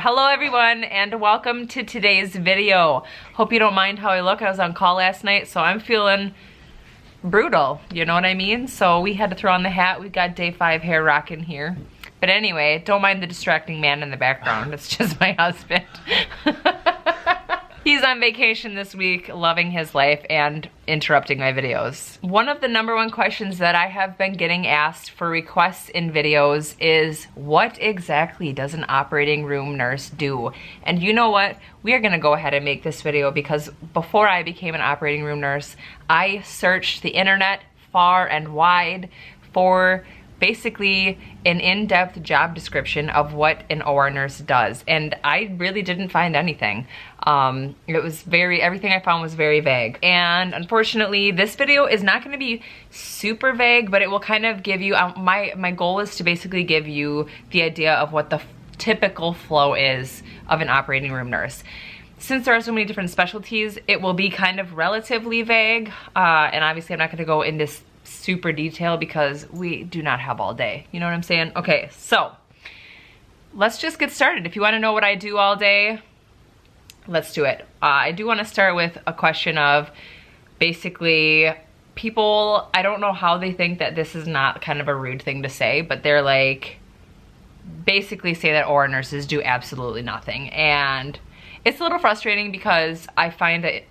Hello everyone and welcome to today's video. Hope you don't mind how I look. I was on call last night, so I'm feeling brutal, you know what I mean? So we had to throw on the hat. We've got day 5 hair rocking here. But anyway, don't mind the distracting man in the background. It's just my husband. He's on vacation this week, loving his life and interrupting my videos. One of the #1 questions that I have been getting asked for requests in videos is, what exactly does an operating room nurse do? And you know what? We are gonna go ahead and make this video because before I became an operating room nurse, I searched the internet far and wide for basically an in-depth job description of what an OR nurse does, and I really didn't find anything. Everything I found was very vague, and unfortunately this video is not going to be super vague, but it will kind of give you, my goal is to basically give you the idea of what the typical flow is of an operating room nurse. Since there are so many different specialties, it will be kind of relatively vague, and obviously I'm not going to go into super detail because we do not have all day. You know what I'm saying? Okay, so let's just get started. If you want to know what I do all day, let's do it. I do want to start with a question of basically people, I don't know how they think that this is not kind of a rude thing to say, but they're like, basically say that OR nurses do absolutely nothing. And it's a little frustrating because I find that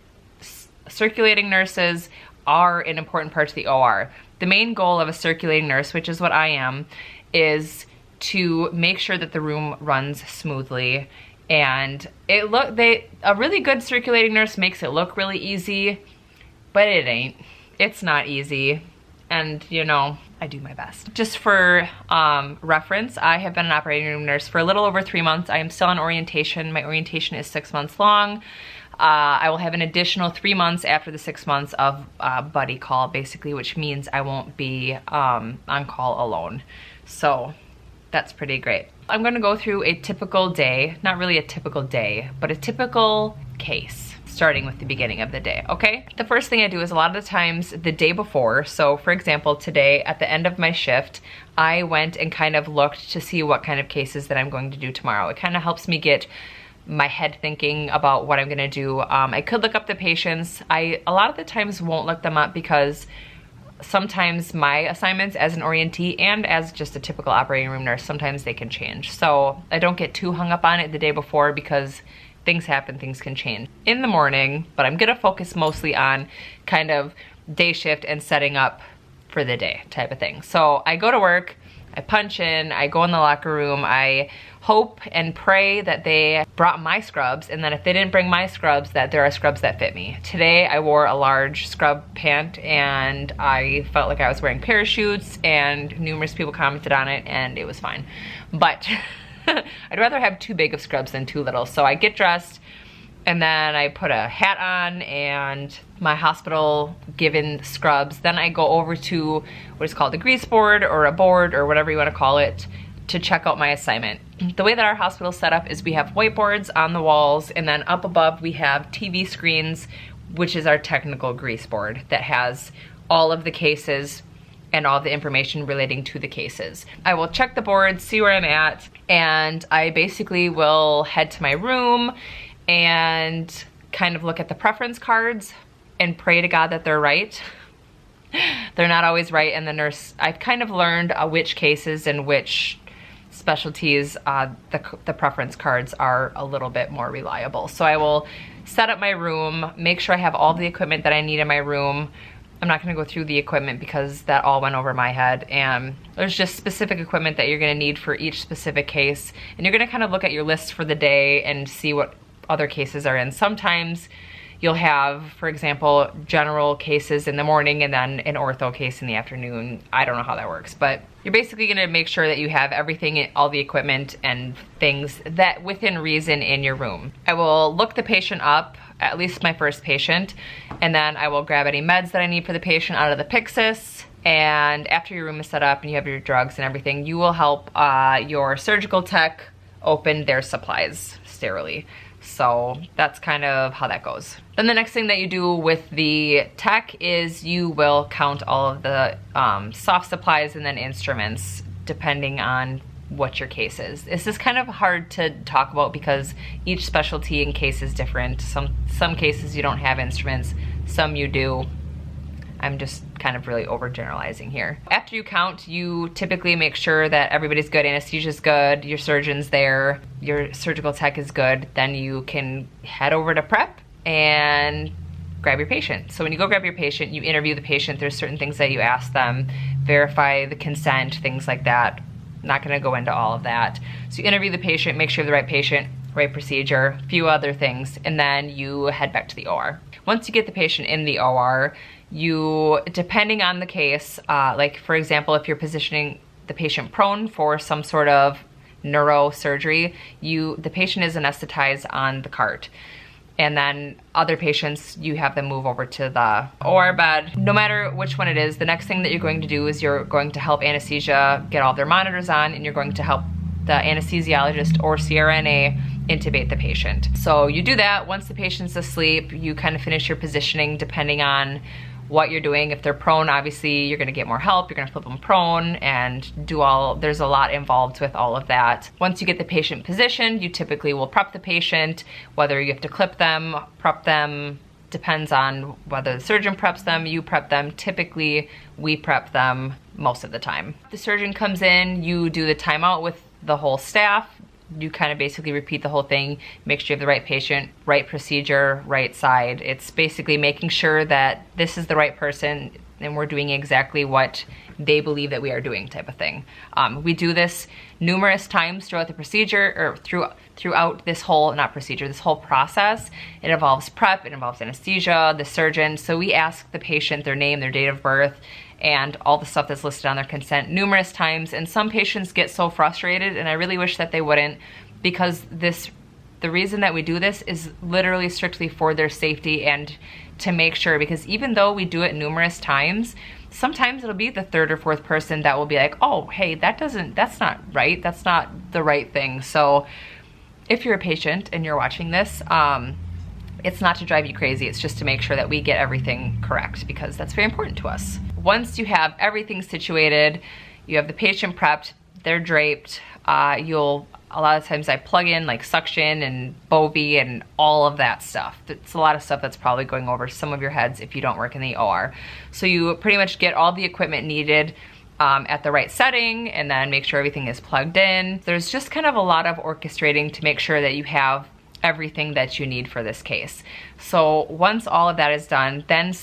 circulating nurses are an important part to the OR. The main goal of a circulating nurse, which is what I am, is to make sure that the room runs smoothly. And a really good circulating nurse makes it look really easy, but it ain't. It's not easy. And you know, I do my best. Just for reference, I have been an operating room nurse for a little over 3 months. I am still on orientation. My orientation is 6 months long. I will have an additional 3 months after the 6 months of buddy call, basically, which means I won't be on call alone. So that's pretty great. I'm gonna go through a typical day, not really a typical day, but a typical case, starting with the beginning of the day, okay? The first thing I do is a lot of the times the day before, so for example, today at the end of my shift, I went and kind of looked to see what kind of cases that I'm going to do tomorrow. It kind of helps me get my head thinking about what I'm gonna do. I could look up the patients. I a lot of the times won't look them up because sometimes my assignments as an orientee and as just a typical operating room nurse, sometimes they can change. So I don't get too hung up on it the day before because things happen, things can change in the morning, but I'm gonna focus mostly on kind of day shift and setting up for the day type of thing. So I go to work, I punch in, I go in the locker room, I hope and pray that they brought my scrubs, and then if they didn't bring my scrubs, that there are scrubs that fit me. Today I wore a large scrub pant and I felt like I was wearing parachutes, and numerous people commented on it and it was fine. But I'd rather have too big of scrubs than too little. So I get dressed and then I put a hat on and my hospital given scrubs. Then I go over to what is called a grease board or a board or whatever you want to call it to check out my assignment. The way that our hospital is set up is we have whiteboards on the walls, and then up above we have TV screens, which is our technical grease board that has all of the cases and all the information relating to the cases. I will check the board, see where I'm at, and I basically will head to my room and kind of look at the preference cards and pray to God that they're right. They're not always right, and the nurse, I've kind of learned which cases and which specialties the preference cards are a little bit more reliable. So I will set up my room, make sure I have all the equipment that I need in my room. I'm not gonna go through the equipment because that all went over my head, and there's just specific equipment that you're gonna need for each specific case, and you're gonna kind of look at your list for the day and see what other cases are in. Sometimes you'll have, for example, general cases in the morning and then an ortho case in the afternoon. I don't know how that works, but you're basically gonna make sure that you have everything, all the equipment and things that within reason in your room. I will look the patient up, at least my first patient, and then I will grab any meds that I need for the patient out of the Pyxis. And after your room is set up and you have your drugs and everything, you will help your surgical tech open their supplies sterilely. So that's kind of how that goes. Then the next thing that you do with the tech is you will count all of the soft supplies and then instruments depending on what your case is. This is kind of hard to talk about because each specialty and case is different. Some cases you don't have instruments, some you do. I'm just kind of really overgeneralizing here. After you count, you typically make sure that everybody's good, anesthesia's good, your surgeon's there, your surgical tech is good. Then you can head over to prep and grab your patient. So when you go grab your patient, you interview the patient. There's certain things that you ask them, verify the consent, things like that. Not gonna go into all of that. So you interview the patient, make sure you're the right patient, right procedure, a few other things, and then you head back to the OR. Once you get the patient in the OR, you, depending on the case, like for example, if you're positioning the patient prone for some sort of neurosurgery, the patient is anesthetized on the cart. And then other patients, you have them move over to the OR bed. No matter which one it is, the next thing that you're going to do is you're going to help anesthesia get all their monitors on, and you're going to help the anesthesiologist or CRNA intubate the patient. So you do that. Once the patient's asleep, you kind of finish your positioning depending on what you're doing. If they're prone, obviously you're gonna get more help. You're gonna flip them prone and there's a lot involved with all of that. Once you get the patient positioned, you typically will prep the patient, whether you have to clip them, prep them, depends on whether the surgeon preps them, you prep them. Typically, we prep them most of the time. The surgeon comes in, you do the timeout with the whole staff. You kind of basically repeat the whole thing, make sure you have the right patient, right procedure, right side. It's basically making sure that this is the right person and we're doing exactly what they believe that we are doing, type of thing. We do this numerous times throughout the procedure, or throughout this whole, not procedure, this whole process. It involves prep, it involves anesthesia, the surgeon. So we ask the patient their name, their date of birth, and all the stuff that's listed on their consent numerous times. And some patients get so frustrated, and I really wish that they wouldn't, because the reason that we do this is literally strictly for their safety and to make sure, because even though we do it numerous times, sometimes it'll be the third or fourth person that will be like, oh, hey, that's not right. That's not the right thing. So if you're a patient and you're watching this, it's not to drive you crazy. It's just to make sure that we get everything correct, because that's very important to us. Once you have everything situated, you have the patient prepped, they're draped, a lot of times I plug in like suction and Bovie and all of that stuff. It's a lot of stuff that's probably going over some of your heads if you don't work in the OR. So you pretty much get all the equipment needed at the right setting, and then make sure everything is plugged in. There's just kind of a lot of orchestrating to make sure that you have everything that you need for this case. So once all of that is done, then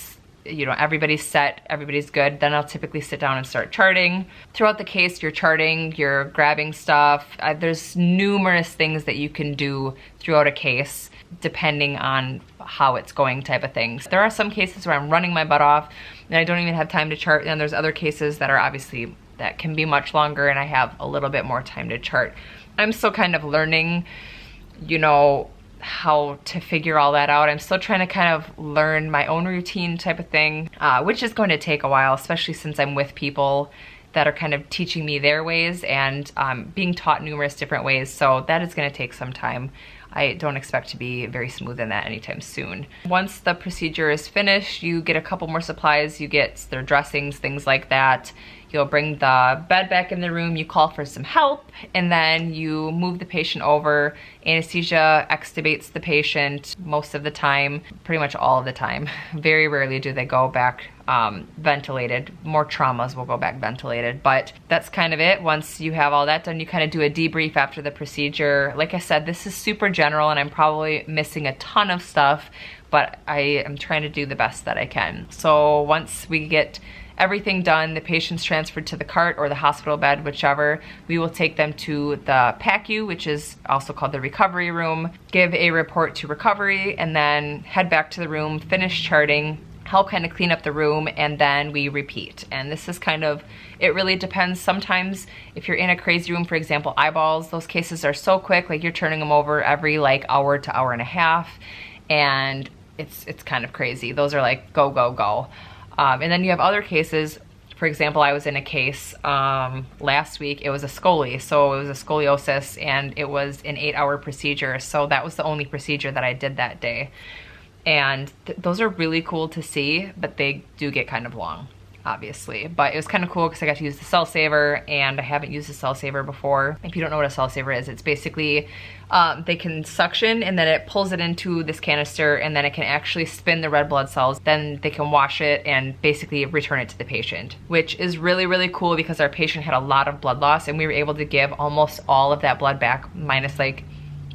everybody's set, everybody's good, then I'll typically sit down and start charting. Throughout the case, you're charting, you're grabbing stuff. There's numerous things that you can do throughout a case, depending on how it's going, type of things. There are some cases where I'm running my butt off and I don't even have time to chart, and there's other cases that are obviously, that can be much longer and I have a little bit more time to chart. I'm still kind of learning, how to figure all that out. I'm still trying to kind of learn my own routine, type of thing, which is going to take a while, especially since I'm with people that are kind of teaching me their ways and being taught numerous different ways. So that is going to take some time. I don't expect to be very smooth in that anytime soon. Once the procedure is finished, you get a couple more supplies. You get their dressings, things like that. You'll bring the bed back in the room, you call for some help, and then you move the patient over. Anesthesia extubates the patient most of the time, pretty much all of the time. Very rarely do they go back ventilated. More traumas will go back ventilated, but that's kind of it. Once you have all that done, you kind of do a debrief after the procedure. Like I said, this is super general and I'm probably missing a ton of stuff, but I am trying to do the best that I can. So once we get everything done, the patient's transferred to the cart or the hospital bed, whichever, we will take them to the PACU, which is also called the recovery room, give a report to recovery, and then head back to the room, finish charting, help kind of clean up the room, and then we repeat. And this is kind of, it really depends. Sometimes if you're in a crazy room, for example, eyeballs, those cases are so quick, like you're turning them over every like hour to hour and a half, and it's kind of crazy. Those are like go, go, go. And then you have other cases. For example, I was in a case last week. It was a scoli, so it was a scoliosis, and it was an 8-hour procedure. So that was the only procedure that I did that day. And those are really cool to see, but they do get kind of long. obviously. But it was kind of cool because I got to use the cell saver, and I haven't used the cell saver before. If you don't know what a cell saver is, it's basically they can suction and then it pulls it into this canister, and then it can actually spin the red blood cells. Then they can wash it and basically return it to the patient, which is really, really cool because our patient had a lot of blood loss and we were able to give almost all of that blood back minus like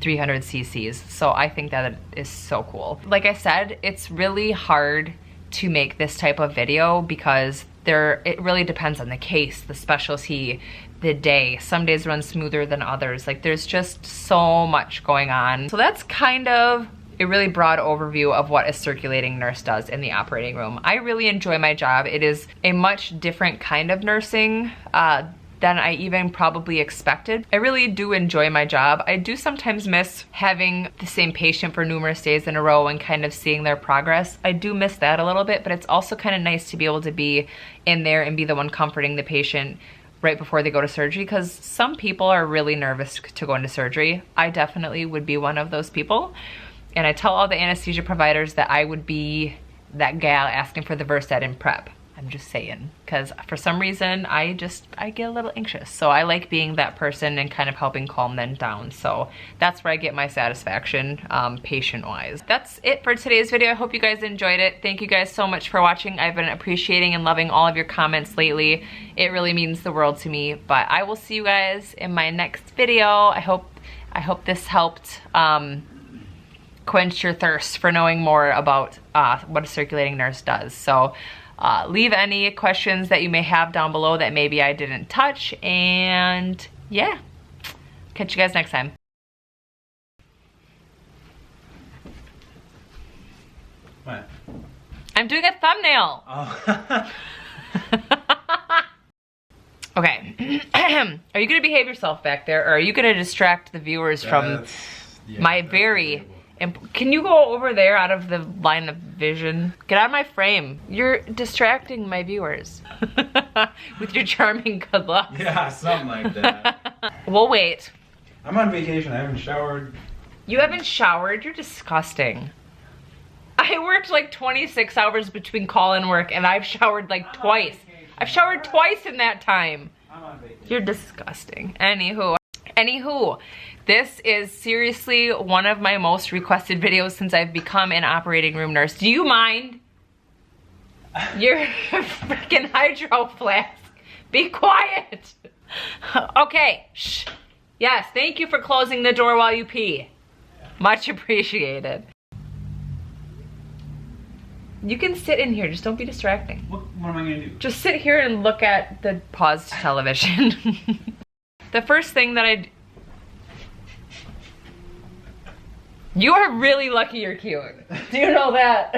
300 cc's. So I think that is so cool. Like I said, it's really hard to make this type of video because it really depends on the case, the specialty, the day. Some days run smoother than others. Like there's just so much going on. So that's kind of a really broad overview of what a circulating nurse does in the operating room. I really enjoy my job. It is a much different kind of nursing than I even probably expected. I really do enjoy my job. I do sometimes miss having the same patient for numerous days in a row and kind of seeing their progress. I do miss that a little bit, but it's also kind of nice to be able to be in there and be the one comforting the patient right before they go to surgery, because some people are really nervous to go into surgery. I definitely would be one of those people. And I tell all the anesthesia providers that I would be that gal asking for the Versed in prep. I'm just saying, because for some reason I get a little anxious. So I like being that person and kind of helping calm them down. So that's where I get my satisfaction patient-wise. That's it for today's video. I hope you guys enjoyed it. Thank you guys so much for watching. I've been appreciating and loving all of your comments lately. It really means the world to me. But I will see you guys in my next video. I hope this helped quench your thirst for knowing more about what a circulating nurse does. So leave any questions that you may have down below that maybe I didn't touch, and yeah, catch you guys next time. What? I'm doing a thumbnail. Oh. Okay. Are you gonna behave yourself back there, or are you gonna distract the viewers from my very... Can you go over there out of the line of vision? Get out of my frame. You're distracting my viewers with your charming good luck. Yeah, something like that. We'll wait. I'm on vacation. I haven't showered. You haven't showered? You're disgusting. I worked like 26 hours between call and work, and I've showered like twice. I've showered twice in that time. I'm on vacation. You're disgusting. Anywho, this is seriously one of my most requested videos since I've become an operating room nurse. Do you mind? Your freaking hydro flask. Be quiet. Okay, shh. Yes, thank you for closing the door while you pee. Much appreciated. You can sit in here, just don't be distracting. What am I gonna do? Just sit here and look at the paused television. The first thing that you are really lucky you're cute. Do you know that?